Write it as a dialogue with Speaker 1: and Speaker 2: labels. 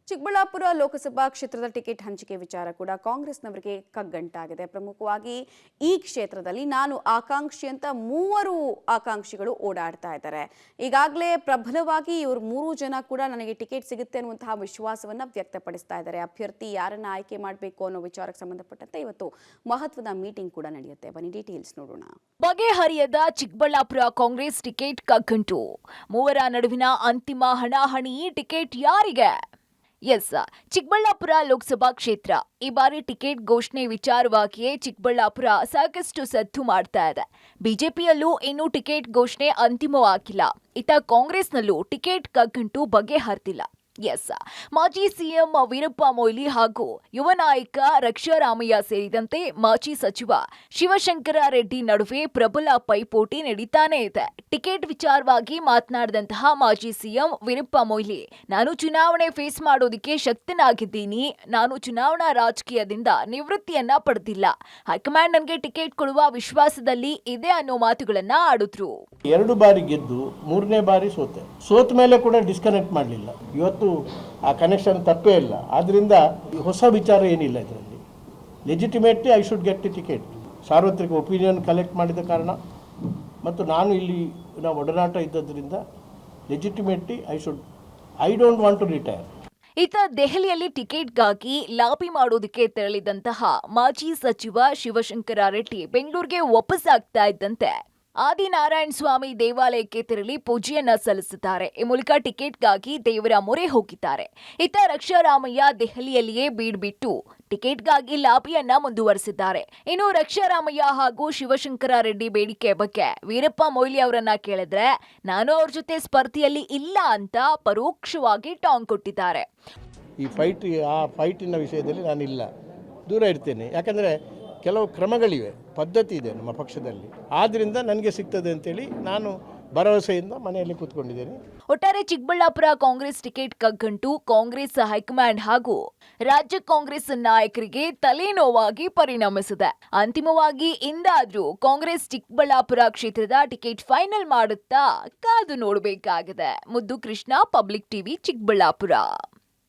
Speaker 1: ಚಿಕ್ಕಬಳ್ಳಾಪುರ ಲೋಕಸಭಾ ಕ್ಷೇತ್ರದ ಟಿಕೆಟ್ ಹಂಚಿಕೆ ವಿಚಾರ ಕೂಡ ಕಾಂಗ್ರೆಸ್ನವರಿಗೆ ಕಗ್ಗಂಟಾಗಿದೆ. ಪ್ರಮುಖವಾಗಿ ಈ ಕ್ಷೇತ್ರದಲ್ಲಿ ನಾನು ಆಕಾಂಕ್ಷಿ ಅಂತ ಮೂವರು ಆಕಾಂಕ್ಷಿಗಳು ಓಡಾಡ್ತಾ ಇದ್ದಾರೆ. ಈಗಾಗಲೇ ಪ್ರಬಲವಾಗಿ ಇವರು ಮೂರು ಜನ ಕೂಡ ನನಗೆ ಟಿಕೆಟ್ ಸಿಗುತ್ತೆ ಅನ್ನುವಂತಹ ವಿಶ್ವಾಸವನ್ನ ವ್ಯಕ್ತಪಡಿಸ್ತಾ ಇದ್ದಾರೆ. ಅಭ್ಯರ್ಥಿ ಯಾರನ್ನ ಆಯ್ಕೆ ಮಾಡಬೇಕು ಅನ್ನೋ ವಿಚಾರಕ್ಕೆ ಸಂಬಂಧಪಟ್ಟಂತೆ ಇವತ್ತು ಮಹತ್ವದ ಮೀಟಿಂಗ್ ಕೂಡ ನಡೆಯುತ್ತೆ. ಬನ್ನಿ ಡೀಟೇಲ್ಸ್ ನೋಡೋಣ.
Speaker 2: ಬಗೆಹರಿಯದ ಚಿಕ್ಕಬಳ್ಳಾಪುರ ಕಾಂಗ್ರೆಸ್ ಟಿಕೆಟ್ ಕಗ್ಗಂಟು. ಮೂವರ ನಡುವಿನ ಅಂತಿಮ ಹಣಾಹಣಿ ಟಿಕೆಟ್ ಯಾರಿಗೆ? ಎಸ್, ಚಿಕ್ಕಬಳ್ಳಾಪುರ ಲೋಕಸಭಾ ಕ್ಷೇತ್ರ ಈ ಬಾರಿ ಟಿಕೆಟ್ ಘೋಷಣೆ ವಿಚಾರವಾಗಿಯೇ ಚಿಕ್ಕಬಳ್ಳಾಪುರ ಸಾಕಷ್ಟು ಸದ್ದು ಮಾಡ್ತಾ ಇದೆ. ಬಿಜೆಪಿಯಲ್ಲೂ ಇನ್ನೂ ಟಿಕೆಟ್ ಘೋಷಣೆ ಅಂತಿಮವಾಗಿಲ್ಲ. ಇತ್ತ ಕಾಂಗ್ರೆಸ್ನಲ್ಲೂ ಟಿಕೆಟ್ ಕಗ್ಗಂಟು ಬಗೆಹರಿದಿಲ್ಲ. ಎಸ್, ಮಾಜಿ ಸಿಎಂ ವೀರಪ್ಪ ಮೊಯ್ಲಿ ಹಾಗೂ ಯುವ ನಾಯಕ ರಕ್ಷಾರಾಮಯ್ಯ ಸೇರಿದಂತೆ ಮಾಜಿ ಸಚಿವ ಶಿವಶಂಕರ ರೆಡ್ಡಿ ನಡುವೆ ಪ್ರಬಲ ಪೈಪೋಟಿ ನಡೀತಾನೆ ಇದೆ. ಟಿಕೆಟ್ ವಿಚಾರವಾಗಿ ಮಾತನಾಡಿದಂತಹ ಮಾಜಿ ಸಿಎಂ ವೀರಪ್ಪ ಮೊಯ್ಲಿ, ನಾನು ಚುನಾವಣೆ ಫೇಸ್ ಮಾಡೋದಕ್ಕೆ ಶಕ್ತನಾಗಿದ್ದೀನಿ. ನಾನು ಚುನಾವಣಾ ರಾಜಕೀಯದಿಂದ ನಿವೃತ್ತಿಯನ್ನ ಪಡೆದಿಲ್ಲ. ಹೈಕಮಾಂಡ್ ನನಗೆ ಟಿಕೆಟ್ ಕೊಡುವ ವಿಶ್ವಾಸದಲ್ಲಿ ಇದೆ ಅನ್ನೋ ಮಾತುಗಳನ್ನ ಆಡಿದ್ರು.
Speaker 3: 2 ಬಾರಿ ಗೆದ್ದು 3ನೇ ಬಾರಿ ಸೋತ ಮೇಲೆ ಕೂಡ ಡಿಸ್ಕನೆಕ್ಟ್ ಮಾಡಲಿಲ್ಲ. ಇವತ್ತು ಆ ಕನೆಕ್ಷನ್ ತಪ್ಪೇ ಇಲ್ಲ. ಆದ್ರಿಂದ ಹೊಸ ವಿಚಾರ ಏನಿಲ್ಲ ಇದರಲ್ಲಿ. Legitimately I should get the ticket. ಸಾರ್ವತ್ರಿಕ ಒಪಿನಿಯನ್ ಕಲೆಕ್ಟ್ ಮಾಡಿದ ಕಾರಣ ಮತ್ತು ನಾನು ಇಲ್ಲಿ ಒಡನಾಟ ಇದ್ದದ್ರಿಂದ legitimately I don't want to retire.
Speaker 2: ಇತ್ತ ದೆಹಲಿಯಲ್ಲಿ ಟಿಕೆಟ್ಗಾಗಿ ಲಾಬಿ ಮಾಡೋದಕ್ಕೆ ತೆರಳಿದಂತಹ ಮಾಜಿ ಸಚಿವ ಶಿವಶಂಕರ ರೆಡ್ಡಿ ಬೆಂಗಳೂರಿಗೆ ವಾಪಸ್ಸಾಗ್ತಾ ಇದ್ದಂತೆ ಆದಿನಾರಾಯಣ ಸ್ವಾಮಿ ದೇವಾಲಯಕ್ಕೆ ತೆರಳಿ ಪೂಜೆಯನ್ನ ಸಲ್ಲಿಸಿದ್ದಾರೆ. ಈ ಮೂಲಕ ಟಿಕೆಟ್ಗಾಗಿ ದೇವರ ಮೊರೆ ಹೋಗಿದ್ದಾರೆ. ಇತ್ತ ರಕ್ಷಾರಾಮಯ್ಯ ದೆಹಲಿಯಲ್ಲಿಯೇ ಬೀಡ್ ಬಿಟ್ಟು ಟಿಕೆಟ್ಗಾಗಿ ಲಾಬಿಯನ್ನ ಮುಂದುವರೆಸಿದ್ದಾರೆ. ಇನ್ನು ರಕ್ಷಾರಾಮಯ್ಯ ಹಾಗೂ ಶಿವಶಂಕರ ರೆಡ್ಡಿ ಬೇಡಿಕೆ ಬಗ್ಗೆ ವೀರಪ್ಪ ಮೊಯ್ಲಿ ಅವರನ್ನ ಕೇಳಿದ್ರೆ ನಾನು ಅವ್ರ ಜೊತೆ ಸ್ಪರ್ಧೆಯಲ್ಲಿ ಇಲ್ಲ ಅಂತ ಪರೋಕ್ಷವಾಗಿ ಟಾಂಗ್ ಕೊಟ್ಟಿದ್ದಾರೆ.
Speaker 3: ಈ ಫೈಟಿನ ವಿಷಯದಲ್ಲಿ ನಾನಿಲ್ಲ, ದೂರ ಇರ್ತೇನೆ. ಯಾಕಂದರೆ ಕೆಲವು ಕ್ರಮಗಳಿವೆ, ಪದ್ಧತಿ ಇದೆ ನಮ್ಮ ಪಕ್ಷದಲ್ಲಿ. ಆದ್ದರಿಂದ ನನಗೆ ಸಿಗ್ತದೆ ಅಂತೇಳಿ ನಾನು ಭರವಸೆಯಿಂದ ಮನೆಯಲ್ಲಿ ಕೂತ್ಕೊಂಡಿದ್ದೇನೆ.
Speaker 2: ಒಟ್ಟಾರೆ ಚಿಕ್ಕಬಳ್ಳಾಪುರ ಕಾಂಗ್ರೆಸ್ ಟಿಕೆಟ್ ಕಗ್ಗಂಟು ಕಾಂಗ್ರೆಸ್ ಹೈಕಮಾಂಡ್ ಹಾಗೂ ರಾಜ್ಯ ಕಾಂಗ್ರೆಸ್ ನಾಯಕರಿಗೆ ತಲೆನೋವಾಗಿ ಪರಿಣಮಿಸಿದೆ. ಅಂತಿಮವಾಗಿ ಇಂದಾದ್ರೂ ಕಾಂಗ್ರೆಸ್ ಚಿಕ್ಕಬಳ್ಳಾಪುರ ಕ್ಷೇತ್ರದ ಟಿಕೆಟ್ ಫೈನಲ್ ಮಾಡುತ್ತಾ ಕಾದು ನೋಡಬೇಕಾಗಿದೆ. ಮುದ್ದು ಕೃಷ್ಣ, ಪಬ್ಲಿಕ್ ಟಿವಿ, ಚಿಕ್ಕಬಳ್ಳಾಪುರ.